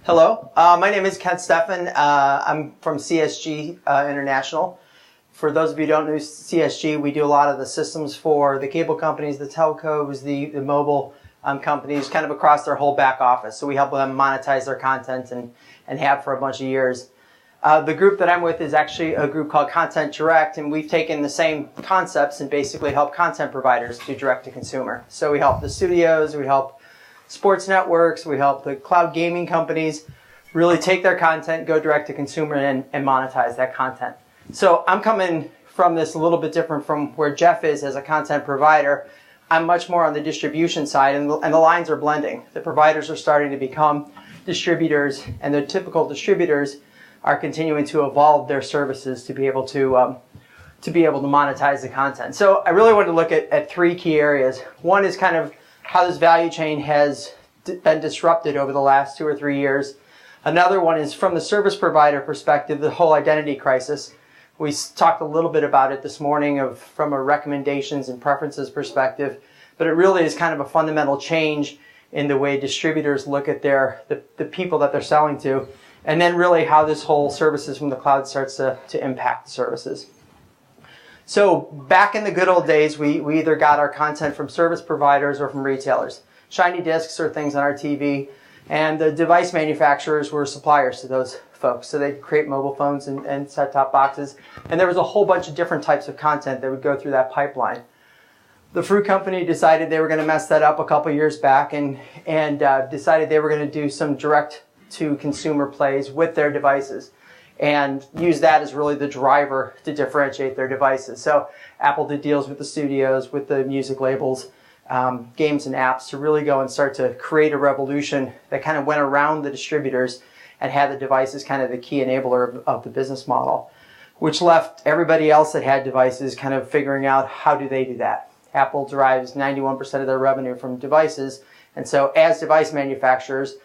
Hello, my name is Steffen. I'm from CSG International. For those of you who don't know CSG, we do a lot of the systems for the cable companies, the telcos, the mobile companies, kind of across their whole back office. So we help them monetize their content and have for a bunch of years. The group that I'm with is actually a group called Content Direct, and we've taken the same concepts and basically help content providers do direct to consumer. So we help the studios, we help sports networks, we help the cloud gaming companies really take their content, go direct to consumer, and monetize that content. So I'm coming from this a little bit different from where Jeff is as a content provider. I'm much more on the distribution side, and the lines are blending. The providers are starting to become distributors, and the typical distributors are continuing to evolve their services to be able to monetize the content. So I really wanted to look at three key areas. One is kind of how this value chain has been disrupted over the last 2 or 3 years. Another one is from the service provider perspective, the whole identity crisis. We talked a little bit about it this morning from a recommendations and preferences perspective, but it really is kind of a fundamental change in the way distributors look at the people that they're selling to, and then really how this whole services from the cloud starts to impact the services. So back in the good old days, we either got our content from service providers or from retailers. Shiny discs or things on our TV, and the device manufacturers were suppliers to those folks. So they'd create mobile phones and set-top boxes, and there was a whole bunch of different types of content that would go through that pipeline. The fruit company decided they were going to mess that up a couple years back and decided they were going to do some direct-to-consumer plays with their devices, and use that as really the driver to differentiate their devices. So Apple did deals with the studios, with the music labels, games and apps to really go and start to create a revolution that kind of went around the distributors and had the devices kind of the key enabler of the business model, which left everybody else that had devices kind of figuring out how do they do that. Apple derives 91% of their revenue from devices, and so as device manufacturers,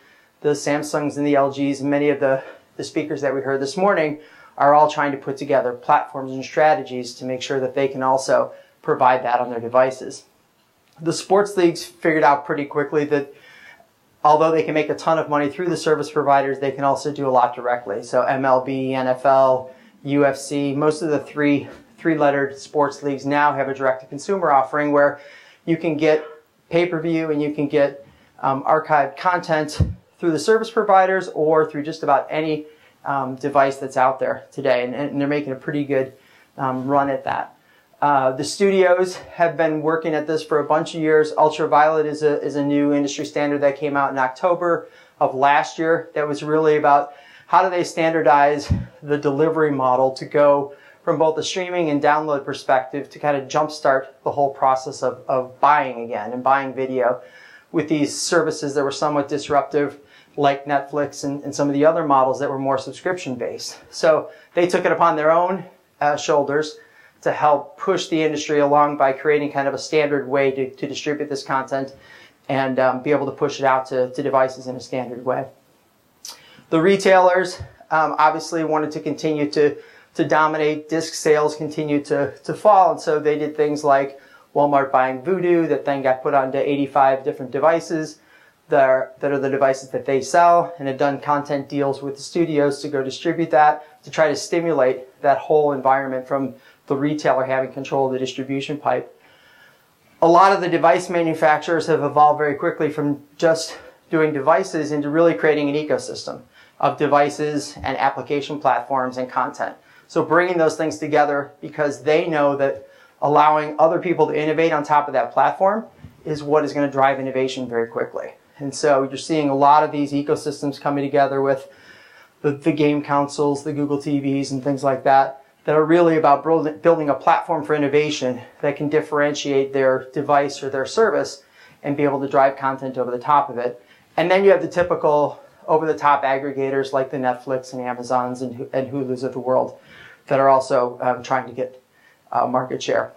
the Samsungs and the LGs and many of the speakers that we heard this morning are all trying to put together platforms and strategies to make sure that they can also provide that on their devices. The sports leagues figured out pretty quickly that although they can make a ton of money through the service providers, they can also do a lot directly. So MLB, NFL, UFC, most of the three-lettered sports leagues now have a direct-to-consumer offering where you can get pay-per-view and you can get archived content through the service providers or through just about any device that's out there today, and they're making a pretty good run at that. The studios have been working at this for a bunch of years. Ultraviolet is a new industry standard that came out in October of last year that was really about how do they standardize the delivery model to go from both the streaming and download perspective to kind of jumpstart the whole process of buying again and buying video with these services that were somewhat disruptive, like Netflix and some of the other models that were more subscription-based. So they took it upon their own shoulders to help push the industry along by creating kind of a standard way to distribute this content and be able to push it out to devices in a standard way. The retailers obviously wanted to continue to dominate. Disc sales continued to fall, and so they did things like Walmart buying Voodoo that then got put onto 85 different devices that are the devices that they sell, and have done content deals with the studios to go distribute that, to try to stimulate that whole environment from the retailer having control of the distribution pipe. A lot of the device manufacturers have evolved very quickly from just doing devices into really creating an ecosystem of devices and application platforms and content. So bringing those things together because they know that allowing other people to innovate on top of that platform is what is going to drive innovation very quickly. And so you're seeing a lot of these ecosystems coming together with the game consoles, the Google TVs, and things like that are really about building a platform for innovation that can differentiate their device or their service and be able to drive content over the top of it. And then you have the typical over-the-top aggregators like the Netflix and Amazons and Hulus of the world that are also trying to get market share.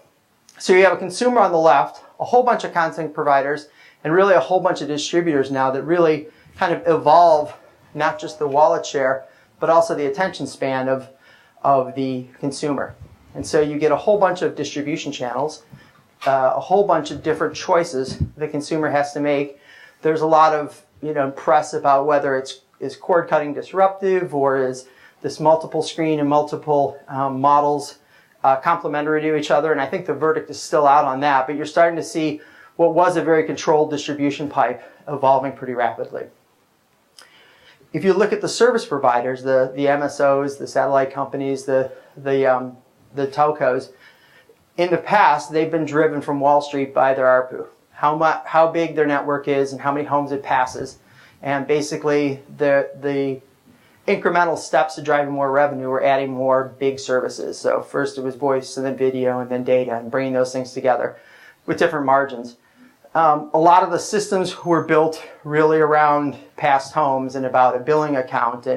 So you have a consumer on the left, a whole bunch of content providers, and really a whole bunch of distributors now that really kind of evolve not just the wallet share, but also the attention span of the consumer. And so you get a whole bunch of distribution channels, a whole bunch of different choices the consumer has to make. There's a lot of press about whether it's cord cutting disruptive, or is this multiple screen and multiple models complementary to each other? And I think the verdict is still out on that, but you're starting to see what was a very controlled distribution pipe evolving pretty rapidly. If you look at the service providers, the MSOs, the satellite companies, the telcos, in the past, they've been driven from Wall Street by their ARPU, how big their network is and how many homes it passes. And basically, the incremental steps to driving more revenue were adding more big services. So first it was voice, and then video, and then data, and bringing those things together with different margins. A lot of the systems were built really around past homes and about a billing account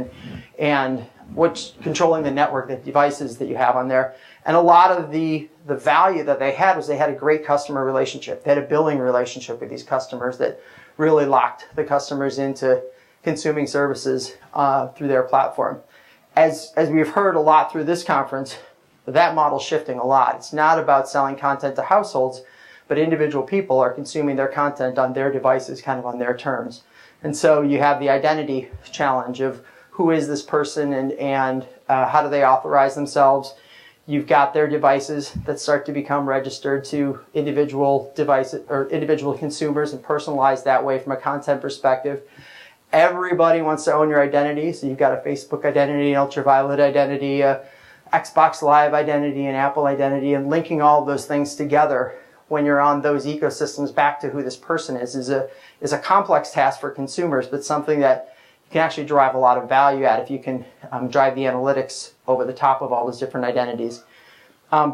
and what's controlling the network, the devices that you have on there. And a lot of the value that they had was they had a great customer relationship. They had a billing relationship with these customers that really locked the customers into consuming services through their platform. As we've heard a lot through this conference, that model's shifting a lot. It's not about selling content to households, but individual people are consuming their content on their devices, kind of on their terms. And so you have the identity challenge of who is this person and how do they authorize themselves. You've got their devices that start to become registered to individual devices or individual consumers and personalized that way from a content perspective. Everybody wants to own your identity, so you've got a Facebook identity, an ultraviolet identity, a Xbox Live identity, an Apple identity, and linking all of those things together when you're on those ecosystems back to who this person is a complex task for consumers, but something that you can actually drive a lot of value at if you can drive the analytics over the top of all those different identities.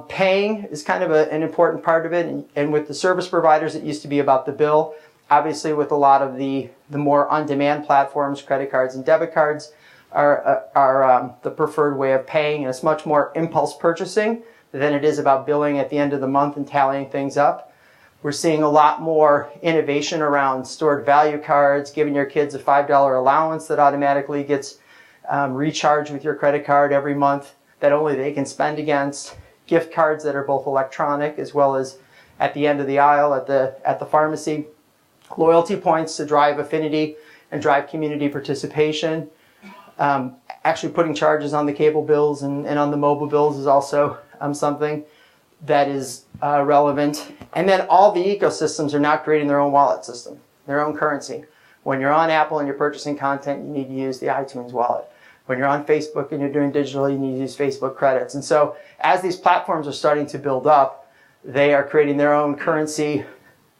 Paying is kind of an important part of it, and with the service providers, it used to be about the bill. Obviously, with a lot of the more on-demand platforms, credit cards and debit cards are the preferred way of paying, and it's much more impulse purchasing than it is about billing at the end of the month and tallying things up. We're seeing a lot more innovation around stored value cards, giving your kids a $5 allowance that automatically gets recharged with your credit card every month that only they can spend against, gift cards that are both electronic as well as at the end of the aisle at the pharmacy, loyalty points to drive affinity and drive community participation. Actually putting charges on the cable bills and on the mobile bills is also something that is relevant. And then all the ecosystems are now creating their own wallet system, their own currency. When you're on Apple and you're purchasing content, you need to use the iTunes wallet. When you're on Facebook and you're doing digital, you need to use Facebook credits. And so as these platforms are starting to build up, they are creating their own currency.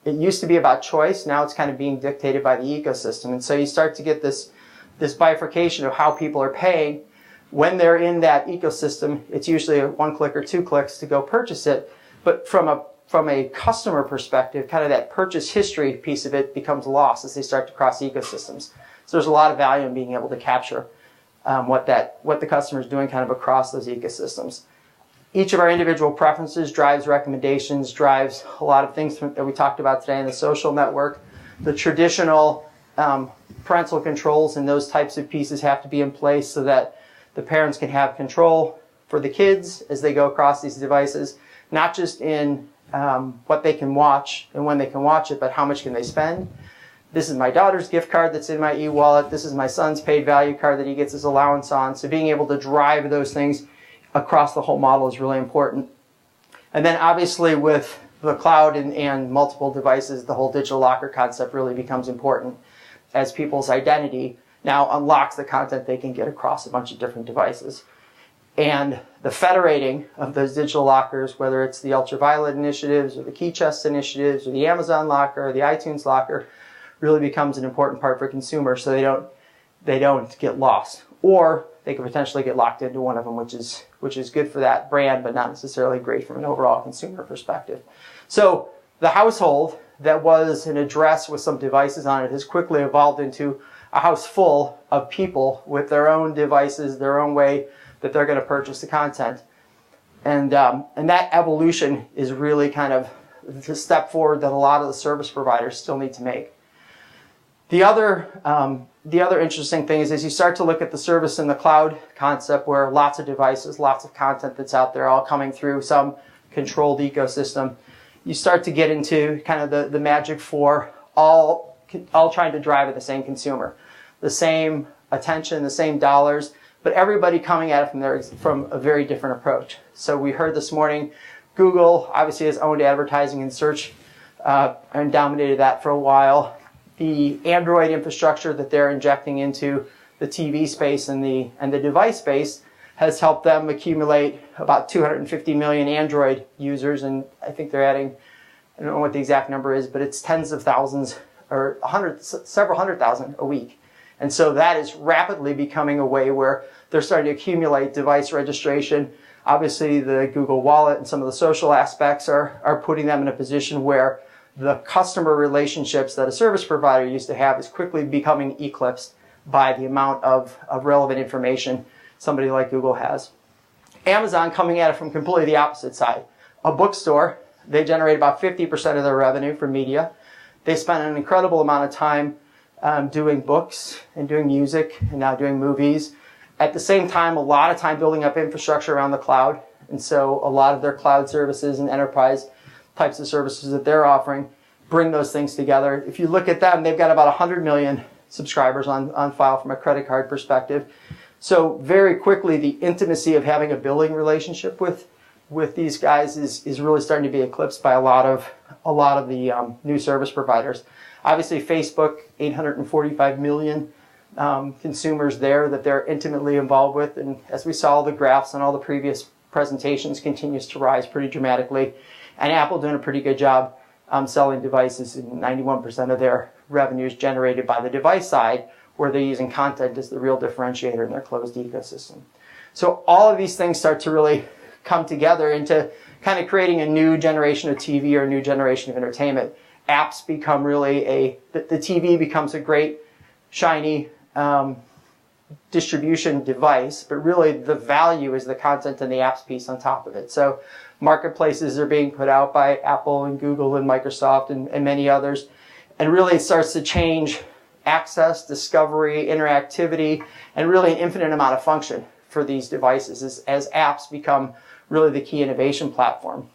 It used to be about choice. Now it's kind of being dictated by the ecosystem. And so you start to get this bifurcation of how people are paying. When they're in that ecosystem, it's usually a 1 click or 2 clicks to go purchase it. But from a customer perspective, kind of that purchase history piece of it becomes lost as they start to cross ecosystems. So there's a lot of value in being able to capture what the customer is doing kind of across those ecosystems. Each of our individual preferences drives recommendations, drives a lot of things that we talked about today in the social network. The traditional parental controls and those types of pieces have to be in place so that the parents can have control for the kids as they go across these devices, not just in what they can watch and when they can watch it, but how much can they spend. This is my daughter's gift card that's in my e-wallet. This is my son's paid value card that he gets his allowance on. So being able to drive those things across the whole model is really important. And then obviously with the cloud and multiple devices, the whole digital locker concept really becomes important as people's identity now unlocks the content they can get across a bunch of different devices. And the federating of those digital lockers, whether it's the ultraviolet initiatives or the key chest initiatives or the Amazon locker or the iTunes locker, really becomes an important part for consumers so they don't get lost. Or they could potentially get locked into one of them, which is good for that brand, but not necessarily great from an overall consumer perspective. So the household that was an address with some devices on it has quickly evolved into a house full of people with their own devices, their own way that they're going to purchase the content. And that evolution is really kind of the step forward that a lot of the service providers still need to make. The other interesting thing is as you start to look at the service in the cloud concept where lots of devices, lots of content that's out there all coming through some controlled ecosystem, you start to get into kind of the magic for all trying to drive at the same consumer. The same attention, the same dollars, but everybody coming at it from a very different approach. So we heard this morning, Google obviously has owned advertising and search and dominated that for a while. The Android infrastructure that they're injecting into the TV space and the device space has helped them accumulate about 250 million Android users, and I think they're adding, I don't know what the exact number is, but it's tens of thousands or several hundred thousand a week. And so that is rapidly becoming a way where they're starting to accumulate device registration. Obviously, the Google Wallet and some of the social aspects are putting them in a position where the customer relationships that a service provider used to have is quickly becoming eclipsed by the amount of relevant information somebody like Google has. Amazon coming at it from completely the opposite side. A bookstore, they generate about 50% of their revenue from media. They spend an incredible amount of time doing books and doing music and now doing movies. At the same time, a lot of time building up infrastructure around the cloud. And so a lot of their cloud services and enterprise types of services that they're offering bring those things together. If you look at them, they've got about 100 million subscribers on file from a credit card perspective. So very quickly, the intimacy of having a billing relationship with these guys is really starting to be eclipsed by a lot of the new service providers. Obviously, Facebook, 845 million consumers there that they're intimately involved with, and as we saw the graphs on all the previous presentations, continues to rise pretty dramatically. And Apple doing a pretty good job selling devices, and 91% of their revenues generated by the device side, where they're using content as the real differentiator in their closed ecosystem. So all of these things start to really come together into kind of creating a new generation of TV or a new generation of entertainment. Apps become really the TV becomes a great, shiny distribution device, but really the value is the content and the apps piece on top of it. So marketplaces are being put out by Apple and Google and Microsoft and many others, and really it starts to change access, discovery, interactivity, and really an infinite amount of function for these devices as apps become really the key innovation platform.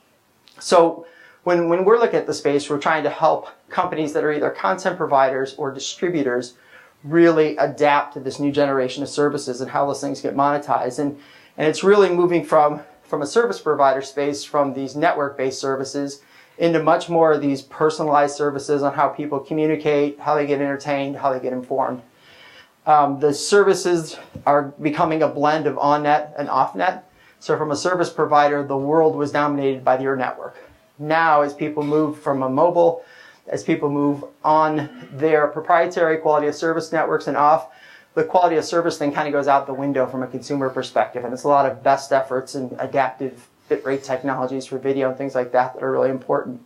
So when we're looking at the space, we're trying to help companies that are either content providers or distributors really adapt to this new generation of services and how those things get monetized. And it's really moving from a service provider space, from these network-based services, into much more of these personalized services on how people communicate, how they get entertained, how they get informed. The services are becoming a blend of on-net and off-net. So from a service provider, the world was dominated by your network. Now, as people move from a mobile, as people move on their proprietary quality of service networks and off, the quality of service thing kind of goes out the window from a consumer perspective. And it's a lot of best efforts and adaptive bitrate technologies for video and things like that that are really important.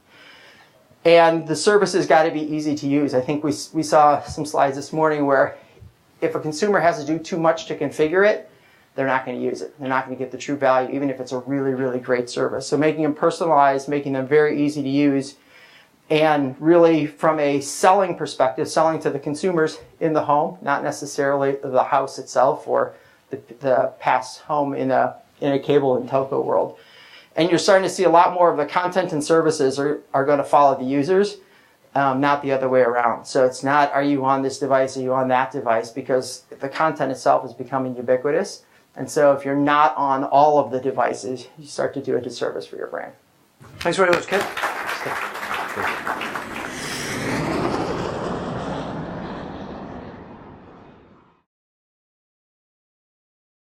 And the service has got to be easy to use. I think we saw some slides this morning where if a consumer has to do too much to configure it, they're not going to use it. They're not going to get the true value, even if it's a really, really great service. So making them personalized, making them very easy to use, and really from a selling perspective, selling to the consumers in the home, not necessarily the house itself or the past home in a cable and telco world. And you're starting to see a lot more of the content and services are going to follow the users, not the other way around. So it's not, are you on this device, are you on that device, because the content itself is becoming ubiquitous. And so if you're not on all of the devices, you start to do a disservice for your brand. Thanks very much, Kit.